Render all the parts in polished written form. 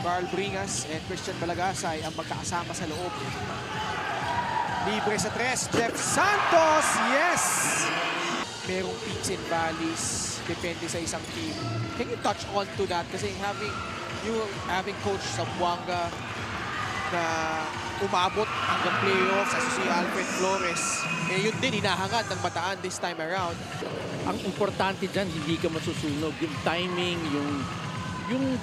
Carl Bringas and Christian Balagasay ang magkakasama sa loob. Libre sa tres, Jeff Santos, yes! Merong peaks and valleys, depende sa isang team. Can you touch on to that? Kasi having Coach Zamboanga na umabot hanggang playoffs, si Alfred Flores, yun din hinahangad ng Bataan this time around. Ang importante dyan, hindi ka masusunog. Yung timing, yung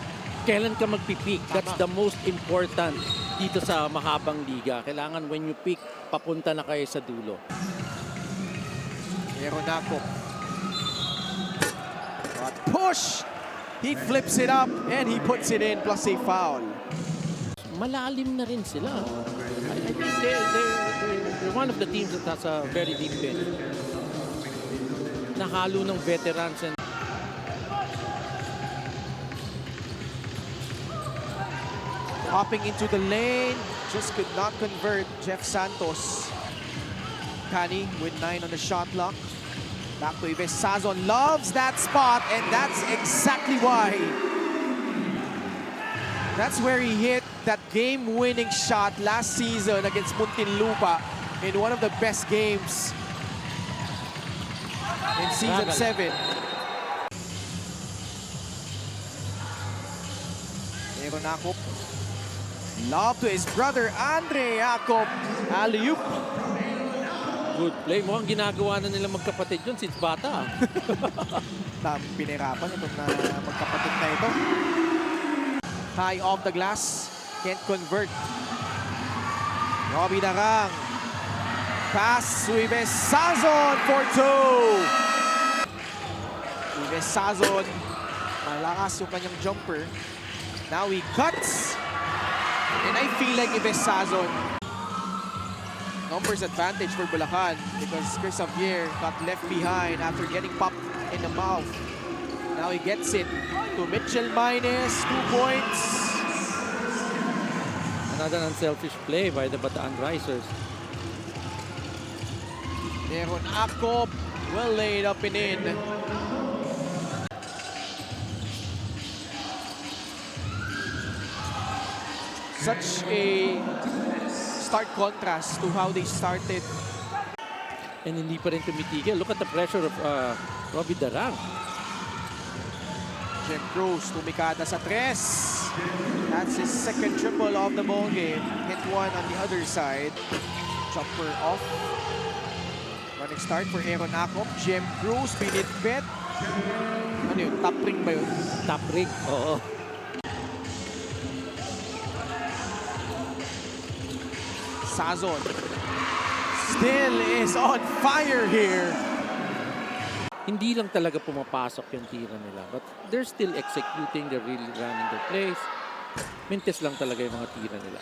kailan ka magpipik. That's the most important dito sa mahabang liga. Kailangan when you pick, papunta na kayo sa dulo. Eronaco. But push! He flips it up and he puts it in plus a foul. Malalim na rin sila. I think they're one of the teams that has a very deep bench. Nahalo ng veterans and hopping into the lane, just could not convert. Jeff Santos. Cani with 9 on the shot clock. Back to Ives Sazon, loves that spot, and that's exactly why. That's where he hit that game-winning shot last season against Muntinlupa in one of the best games in Season 7. Aaron Akop. Lob to his brother, Andre Akop. Alley-oop. good play. Mukhang ginagawa na nila magkapatid yun since bata. Pinirapan itong magkapatid na ito. High off the glass. Can't convert. Robby Narang. Pass to Ives Sazon for 2. Ives Sazon. Malakas yung kanyang jumper. Now he cuts. And I feel like Ives Sazon. Numbers advantage for Bulacan because Chris Xavier got left behind after getting popped in the mouth. Now he gets it to Mitchell Minus, 2 points. Another unselfish play by the Bataan Risers. Aaron Akop, well laid up and in. Such a stark contrast to how they started. And hindi pa rin tumitigil. Look at the pressure of Robby Darang. Jeff Cruz, tumikada sa tres. That's his second triple of the ball game. Hit one on the other side. Jumper off. Running start for Aaron Akop. Jeff Cruz, binitbit. Ano yun? Top ring ba yun? Top rig, oo. Sazon still is on fire here. Hindi lang talaga pumapasok yung tira nila. But they're still executing. They're really running their plays. Mintes lang talaga yung mga tira nila.